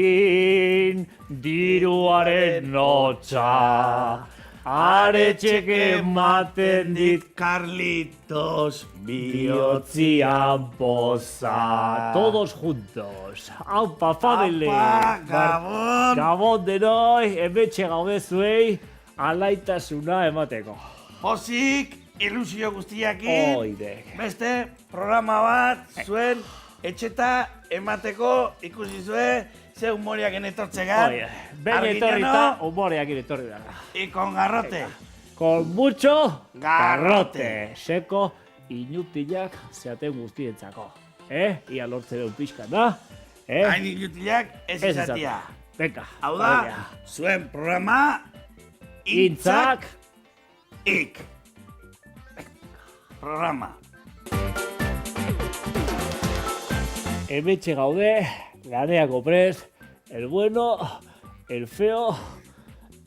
Martin, diruaren notxa. Aretxek ematen dit Carlitos bihotzian poza. Todos juntos. Aupa, family. Aupa, Gabon. Gabon denoi, emetxe gaude zuei, alaitasuna emateko. Pozik, ilusio guztiakin. Oide. Beste programa bat zuen etxeta emateko ikusi zuen ze humoriak enetortzegan. Oye, ben etorrita, humoreak etorri da. Y con garrote. Con mucho Garrote. garrote. Seko inutilak zeaten guztientzako. Ia lortze duen pixka, da? Hain inutilak ez izatia. Venga, Hau da, zuen programa Intzak ik. Programa. Hemetxe gaude, Ganeako prest, el bueno, el feo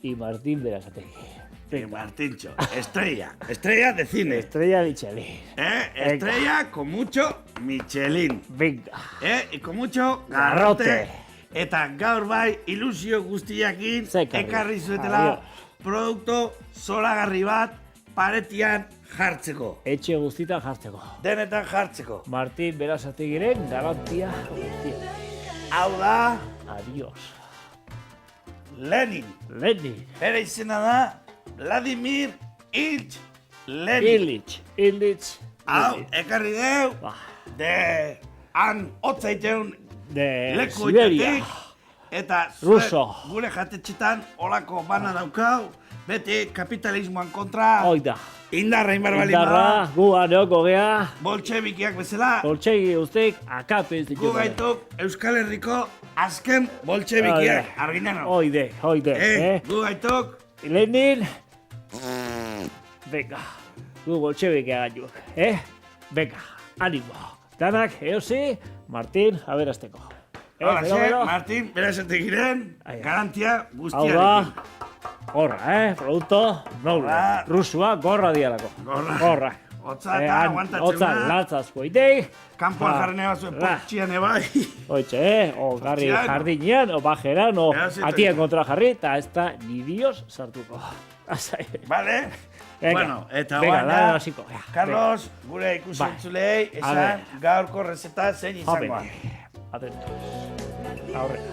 y Martín Berasategui. Martíncho, estrella de cine. Estrella Michelin. Estrella con mucho Michelin. Venga. Y con mucho Garrote. garrote. Eta gaur bai ilusio guztiakin ekarri zuetela produktu zolagarri bat paretian jartzeko. Etxe guztitan jartzeko. Denetan jartzeko. Martín Berasategiren garantia guztia. Hau da, Adiós. Lenin. Lenin. Bere izena da Vladimir Ilich Lenin. Illich. Hau, ekarri deu, Bah, de han hotzaiteun de lekuetatik, Siberia. eta Ruso. gure jatetxetan olako bana daukau, beti kapitalismoan kontra, Oida. indarra inbarbalima, Indarra, gu aneoko gea, boltxebikiak bezala, boltsegi guztik, akapen zitu. gu gaituk Euskal Herriko azken boltxebikiak, arginano. Oide. Gu gaituk, Lenin. Venga, gu boltsebeke gaituk, Venga, animo. Danak, eosi, Martín, aberasteko. hola, Martin, Berasategiren, Ai. garantia Hau guztiarekin. da, gorra, produkto noble. Gorra. Rusua gorra dialako. Gorra. Hotza eta aguantatzen Hotza da. latzazko itei. Kanpoan jarri nahi bazuen portxian ebai. Oitxe, o garri Portxian. jardinean, o bajeran, o Edozein atien tokitan. kontra jarri, eta ez da ni dios sartuko. Asai. Vale? Venga, Bueno, eta venga, guana, lan hasiko. Carlos, gure ikusentzulei, A esan ver. gaurko rezeta zein izangoa. Jóvenes, atentos. Aurrera,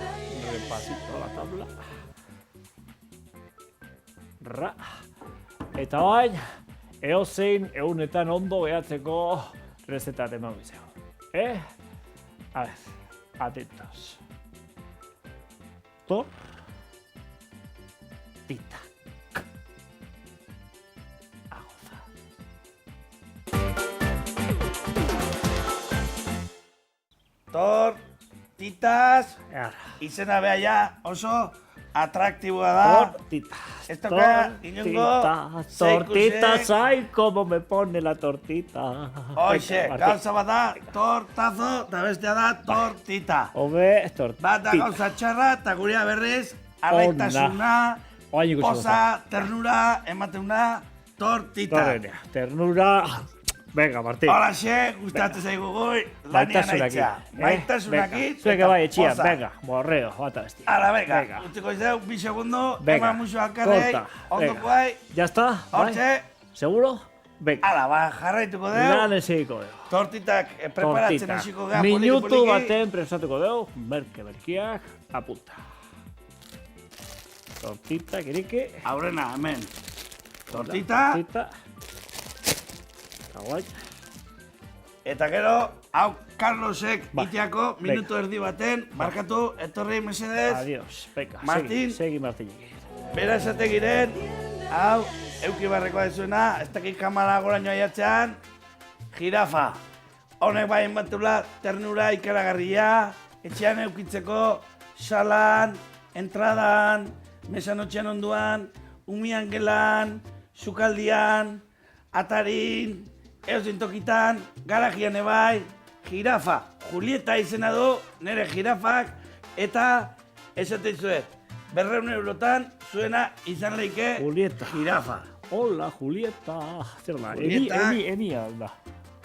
repasito la tabla. Ra. Eta bain, eozein eunetan ondo behatzeko rezetat eman bizeo. A ver, atentos. Tor. Tita. Agoza. Tortitas, Ara. izena beha ja oso atraktiboa da. Tortitas. Ez toka inongo Tortitas, ay, cómo me pone la tortita. Hoxe, Venga, Martín. gauza bat da tortazo, eta bestea da tortita. Hobe, tortita. Bat da gauza txarra, eta gurea berriz, alaitasuna, Oain ikusi poza, ternura, emateuna, tortita. Torrenea, ternura. Venga, Martín. Holaxe, gustatzen zaigu goi, lanian Maitasunakin. aitzea. Maitasunakin. Zuek bai etxian, venga, borreo, bata bestia. Ala, venga, utziko izau, bi segundo, Venga, eman musu alkarrei, corta, ondo venga. guai, Ya está, bai? hortxe, Seguro? Venga. ala, ba, jarraituko deu, Lan esiko deu. tortitak preparatzen hasiko gea Minutu baten prestatuko deu, merkiak, apunta. Tortita, kiriki. Aurrena, hemen. Tortita, Tortita. Aguai. eta gero, hau Carlosek Ba, iteako minutu erdi baten, markatu, etorri mesedez, Adiós. Venga, Martín. segi Martinekin. Berasategiren, hau, euki barrekoa dezuena, ez dakit kamara goraino aiatzean, jirafa. Honek bai enbatula ternura ikaragarria, etxean eukitzeko, salan, entradan, mesanotxean onduan, umian gelan, sukaldian, atarin, eozin tokitan, garajian ebai, jirafa. Julieta izena du, nire jirafak, eta esaten zuet, 200 eurotan zuena izan leike Julieta. jirafa. Hola, Julieta. Zer da? Julieta. Enia da.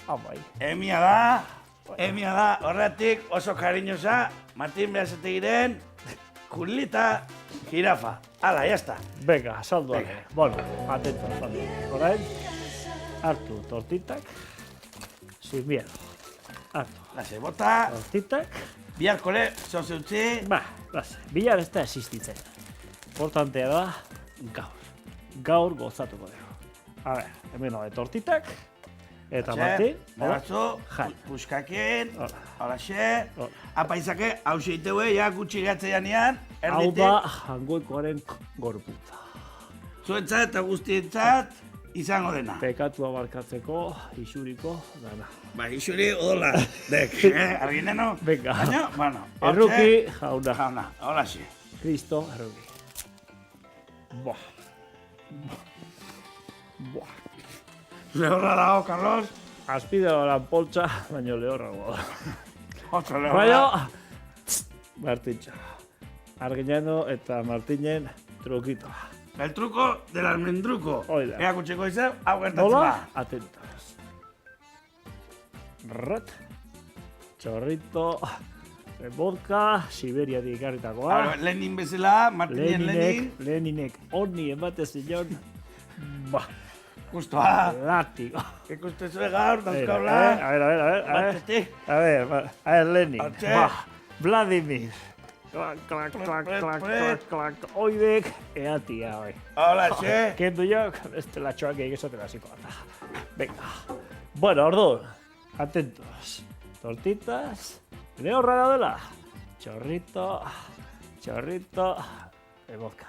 Bai. Emia da, Emia da, horretik oso kariñosa, Martin Berasategiren, Julita Jirafa. Hala, jazta. Venga, saldo ale. Bueno, atento, saldo. Orain, hartu tortitak, sin miedo. Hartu Lase, bota, tortitak, biharkole, zoze utzi. lase, bilar ez da existitzen. Importantea da, gaur gozatuko dugu. A ver, hemen hori tortitak, eta Martin, Beratzu, jai. puskakin, Hola. holaxe. Hola. Apaizake, hau zeiteue, ja gutxi gatzeanean, Hau erditik. da jangoikoaren gorputza. Zuentzat eta guztientzat izango dena. Pekatua barkatzeko, isuriko, dana. Ba, isuri odola, dek, argineno? Venga. Baina, bueno, Erruki, jauna. jauna, holaxe. Kristo, erruki. Buah. Buah. Lehorra dago, Carlos. Azpide horan poltsa, baino lehorrago da. Oso lehorra. Baina, Martintxa. Arginano eta Martinen trukitoa. El truco del almendruco. Hoi da. Ea kutsiko izan, hau gertatzen Nola? da. Atentos. Rat. Chorrito. De vodka, Siberiatik ikarritakoa. Lenin bezala, Martinen Lenin. Leninek honi emate zion. Bah, Justoa. látigo. Ikuste zuen gaur, A dauzkaula. ver. Batetik. A ver, Lenin. Hortxe. Bah, Vladimir. Klak, klak, klak, Pret, klak, pret. klak, klak. Oidek, eatia, oi. Holaxe. Kendu jok, beste latxoak egizotela ziko bat. Venga. Bueno, orduan, atentos. Tortitas, lehorra daudela. Chorrito, de vodka.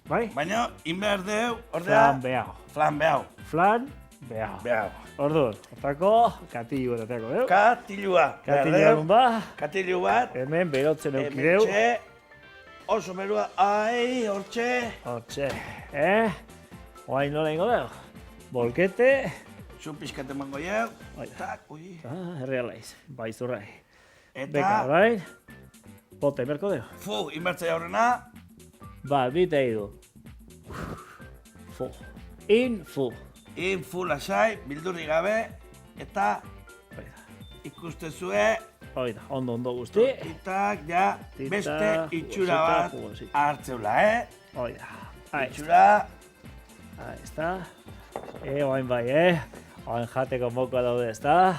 Bai? Baina, inbehar deu, ordea, Flan behau. flan behau. Flan behau. Behau. Orduan, otako, katillu bat atako deu. Katilua. Katillu egun ba, Katilu bat. hemen berotzen eukideu. Hementxe. Oso berua, ai, hortxe. Hortxe, Oain nola ingo deu? Bolkete, Zu pixkat emango jau. Bai. Tak, ui. herrialaiz, baizurrai. Eta, Beka, bai? Bota emerko deu? fu, inbertzea horrena. Ba, bite idu. Fu. Fu. Fu lasai, bildurri gabe. Eta, Oida, ikuste zue, oida, ondo guzti. itak, ja, Tita, beste itxura jugosita, bat jugosita. hartzeula, Oida, ahí está. Itxura, Ahí está. Oain bai, Oain jateko moko daude, ezta?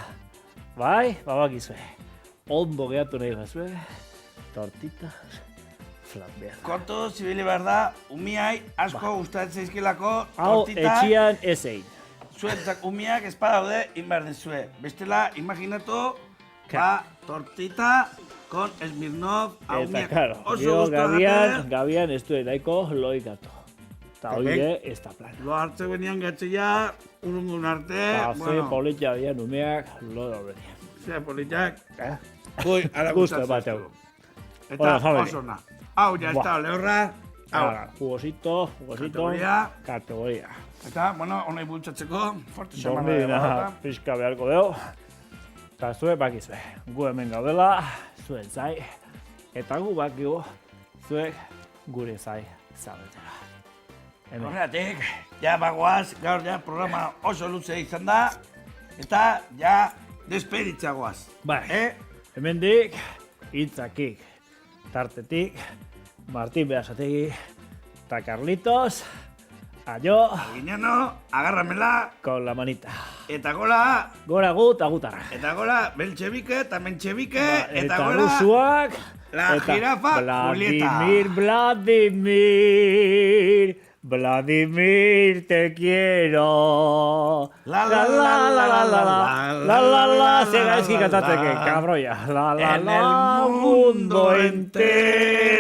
Bai, babakizue. Ondo gehatu nahi bazue. Tortitas, flambeadas. kontu zibili behar da, umiai asko gustatzen zaizkilako Hau, tortita. etxian ezein. Zuentzak umiak ez badaude, inbar dezue. Bestela, imaginatu, ba, tortita con Smirnov, Eta, umiak claro, oso gero gustoa gabian ez du nahiko loikatu. Eta hori ez da plan. Lo hartze benian gatzia, urrungun arte, Kafe, politxa dian umeak, lo da benian. ze politak, Eh? Ui, ala Gusto gustatzen bateu. zaizu. Hola, Eta family. oso na. Hau, ja, ez Buah. da, lehorra. Hau, Ahora, jugosito, Kategoria. kategoria. eta, bueno, honai bultzatzeko, forte xamana da. Dormidina pixka beharko dugu. Eta zue bakizue, gu hemen gaudela, zuen zai. Eta gu bakigu, zuek gure zai zaudetela. Hemen. Horregatik, ja bagoaz, gaur ja programa oso luze izan da, eta ja despeditzagoaz. Bai, hemendik, hitzakik, tartetik, Martin Berasategi, eta Carlitos, aio, Gineno, agárramela, con la manita. eta gola, Gora gut, agutarra. eta gola, beltxebike, eta mentxebike, Ba, eta gola, rusuak, la eta jirafa Julieta. Vladimir, te quiero. La, la, la, la, la, la, se gaizki kantatzeke, kabroia. La, la, En la, el mundo entero.